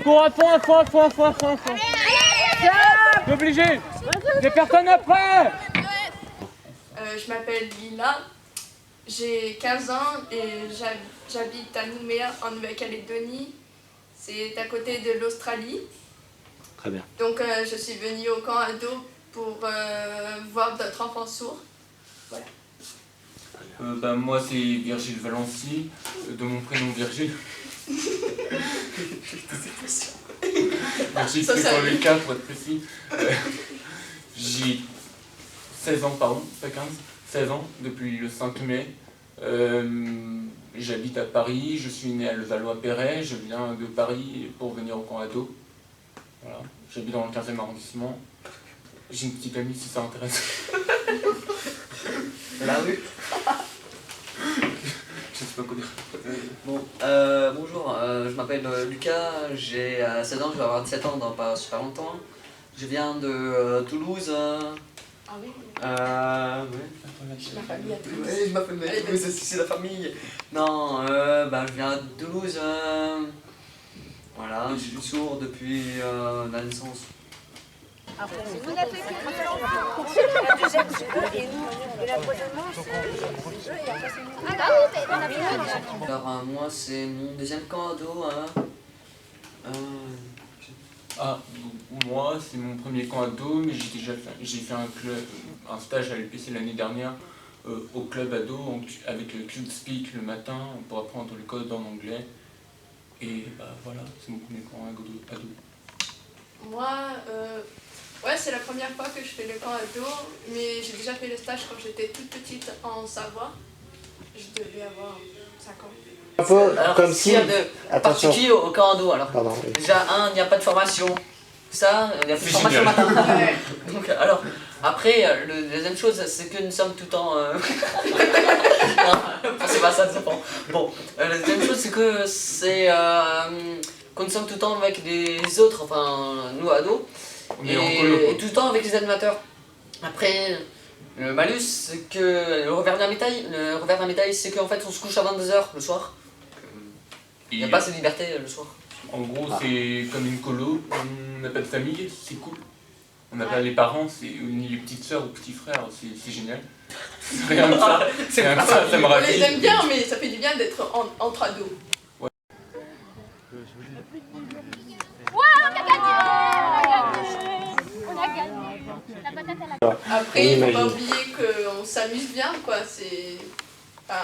Cours à fond, à fond, à fond, à fond, à fond, à fond. T'es obligé. J'ai personne après. Je m'appelle Lila, j'ai 15 ans et j'habite à Nouméa en Nouvelle-Calédonie. C'est à côté de l'Australie. Très bien. Donc je suis venue au camp ado pour voir d'autres enfants sourds. Voilà. Moi c'est Virgile Valency, de mon prénom Virgile. Virgile c'est pour Lucas pour être précis. J'ai 16 ans, pardon, pas 15, 16 ans depuis le 5 mai. J'habite à Paris, je suis né à Levallois-Perret, je viens de Paris pour venir au camp ado. Voilà. J'habite dans le 15e arrondissement. J'ai une petite amie si ça intéresse. La rue. Je sais pas quoi dire. Bon, bonjour, je m'appelle Lucas, j'ai 16 ans, je vais avoir 17 ans dans pas super longtemps. Je viens de Toulouse. Ah oui. Ouais. Ma famille à Toulouse. Oui, je m'appelle Toulouse, c'est la famille. Non, je viens de Toulouse. Voilà, je suis sourd depuis la naissance. Vous n'avez fait Alors moi c'est mon deuxième camp ado. Moi c'est mon premier camp ado, mais j'ai fait un stage à l'UPC l'année dernière au club ado avec le Club Speak le matin pour apprendre le code en anglais. Et voilà, c'est mon premier camp ado. Moi, ouais, c'est la première fois que je fais le camp ado, mais j'ai déjà fait le stage quand j'étais toute petite en Savoie. Je devais avoir 5 ans. Un peu Alors, comme s'il y a de particulier au camp ado, alors Pardon, oui. déjà, il n'y a pas de formation. Ça, il n'y a plus de formation matin. Donc, alors, après, la deuxième chose, c'est que nous sommes tout le temps... Non, c'est pas ça, ça dépend. Bon, la deuxième chose, c'est que nous sommes tout le temps avec les autres, enfin, nous ados, et tout le temps avec les animateurs. Après, le malus, c'est que le revers d'un médaille, c'est qu'en fait, on se couche à 22h le soir. Il n'y a pas cette liberté le soir. En gros, c'est comme une colo, on n'a pas de famille, c'est cool. On n'a pas les parents, ni les petites sœurs ou petits frères, c'est génial. C'est rien de ça, ça me On ravit. les aime bien, mais ça fait du bien d'être entre ados. Ouais, on a gagné. La patate à la... Après, il ne faut pas oublier qu'on s'amuse bien, quoi. Enfin,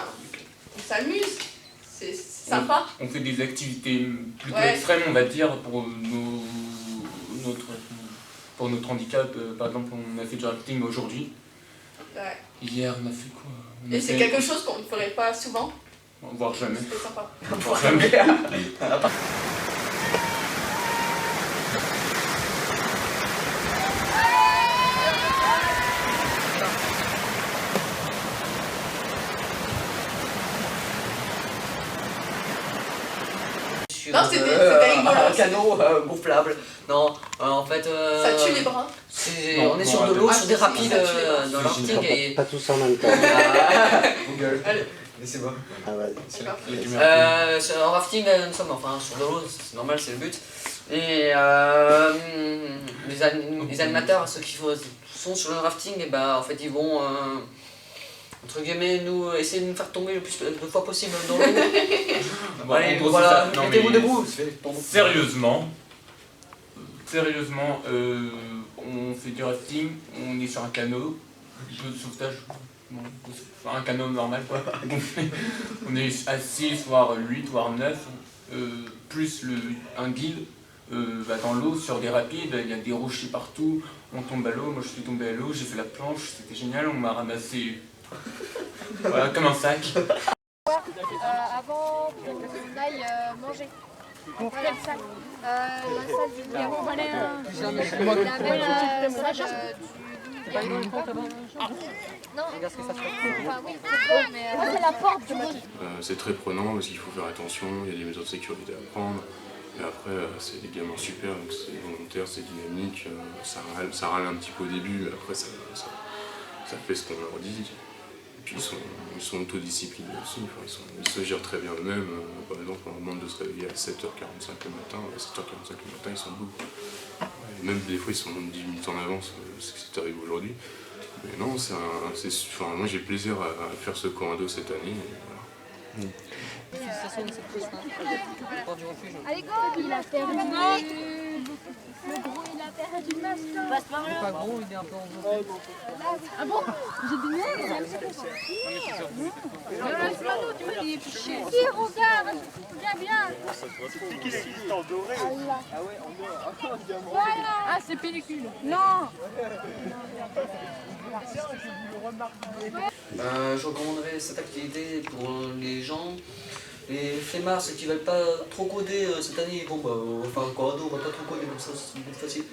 on s'amuse, c'est sympa. On fait des activités plutôt extrêmes, on va dire, pour notre handicap. Par exemple, on a fait du rafting aujourd'hui. Ouais. Hier, on a fait quoi? Et c'est quelque chose qu'on ne ferait pas souvent. Voire jamais. C'était sympa. Voire jamais. Non, c'était rigolo. Un canot gonflable. Non, en fait... Ça tue les bras. On est sur de l'eau, sur des rapides dans le rafting et... Pas tous en même temps. Google. Allez. Laissez-moi. Ah ouais. En rafting, nous sommes enfin sur de l'eau, c'est normal, c'est le but. Et les animateurs, ceux qui sont sur le rafting, et en fait ils vont entre guillemets nous essayer de nous faire tomber le plus de fois possible dans l'eau. Allez, voilà, mettez-vous debout. Sérieusement, on fait du rafting, on est sur un canot, un peu de sauvetage, un canot normal quoi. On est à 6, voire 8, voire 9, plus un guide dans l'eau, sur des rapides, il y a des rochers partout, on tombe à l'eau, moi je suis tombé à l'eau, j'ai fait la planche, c'était génial, on m'a ramassé voilà, comme un sac. Avant qu'on aille manger. Quelle salle la salle du numéro. La même salle du... Non, enfin oui, mais c'est la porte du lit. C'est très prenant parce qu'il faut faire attention, il y a des mesures de sécurité à prendre. Et après, c'est des gamins super, donc c'est volontaire, c'est dynamique, ça râle un petit peu au début, mais après ça fait ce qu'on leur dit. Et puis ils sont autodisciplinés aussi, enfin, ils se gèrent très bien eux-mêmes. Par exemple, on leur demande de se réveiller à 7h45 le matin, à 7h45 le matin ils sont debout. Et même des fois ils sont 10 minutes en avance, c'est arrivé aujourd'hui. Mais non, enfin, moi j'ai plaisir à faire ce camp ado cette année. Et voilà. Allez, go! Il a perdu. Le gros, il a perdu le masque. Passe par là. Pas gros, il est un peu en gros. Ah bon? J'ai des nerfs. Tu m'as dit chier. Si, regarde. Viens, viens. C'est qui c'est en doré? Ah ouais, en doré. Voilà. Ah, c'est pellicule. Non. Je recommanderais cette activité pour les gens, les flemmards, ceux qui ne veulent pas trop coder cette année. Bon, on va faire un corps ado, on va pas trop coder comme ça, c'est plus facile.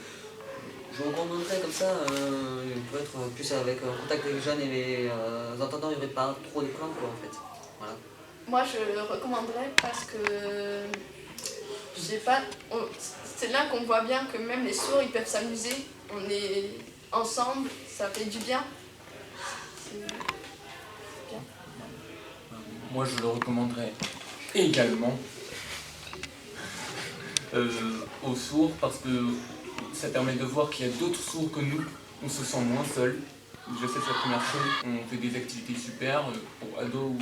Je recommanderais comme ça, il peut être plus avec contact avec les jeunes et les entendants, il n'y aurait pas trop de problèmes quoi en fait. Voilà. Moi je le recommanderais parce que, je sais pas, c'est là qu'on voit bien que même les sourds ils peuvent s'amuser, on est ensemble, ça fait du bien. Bien. Moi je le recommanderais également aux sourds parce que ça permet de voir qu'il y a d'autres sourds que nous, on se sent moins seul. Déjà c'est la première chose, on fait des activités super pour ados,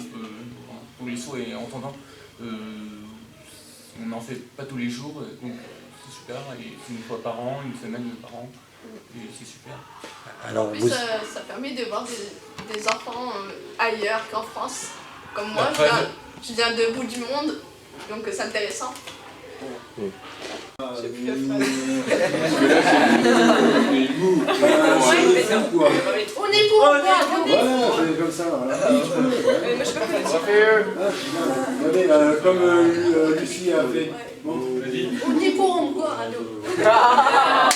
pour les sourds et entendants. On n'en fait pas tous les jours, donc c'est super, et c'est une fois par an, une semaine par an, et c'est super. Alors, En plus, ça permet de voir des enfants ailleurs qu'en France. Comme moi, je viens de bout du monde, donc c'est intéressant. C'est plus On est pour quoi? Voilà, c'est comme ça, voilà. Moi je peux Regardez, comme Lucie a fait. Bon, On est pour quoi, ado? Ah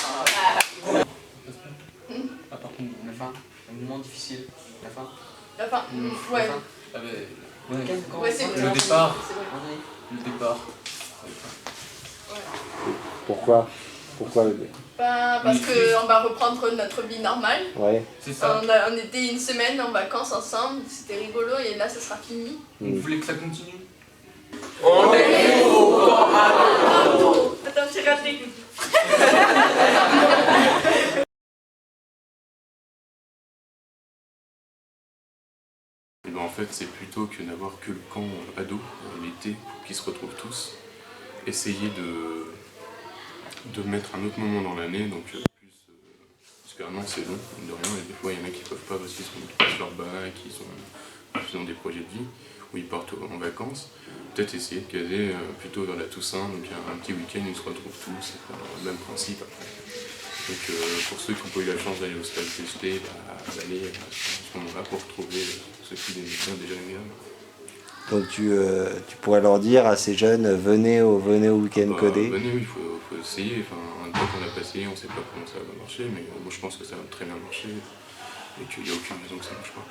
par contre, la fin, un moment difficile. La fin. La fin, ouais. Ouais, c'est Le départ. c'est vrai. Le départ. pourquoi? Pourquoi le... Parce qu'on va reprendre notre vie normale. Ouais. C'est ça. On était une semaine en vacances ensemble, c'était rigolo et là ça sera fini. Vous voulez que ça continue? Attends, j'ai raté. Et ben, en fait, c'est plutôt que d'avoir que le camp ado l'été pour qu'ils se retrouvent tous, essayer de mettre un autre moment dans l'année, donc plus parce qu'un an c'est long, mine de rien, et des fois il y en a qui peuvent pas parce qu'ils passent leur bac, ils ont des projets de vie, ou ils partent en vacances. Peut-être essayer de caser plutôt vers la Toussaint, donc un petit week-end où ils se retrouvent tous, c'est le même principe après. Donc pour ceux qui n'ont pas eu la chance d'aller au stade TST, d'aller à ce moment-là pour retrouver ce qui est déjà agréable. Donc tu pourrais leur dire à ces jeunes, venez au week-end codé. Venez, oui, il faut essayer. Enfin, un temps qu'on a passé, on ne sait pas comment ça va marcher, mais moi je pense que ça va très bien marcher et qu'il n'y a aucune raison que ça ne marche pas.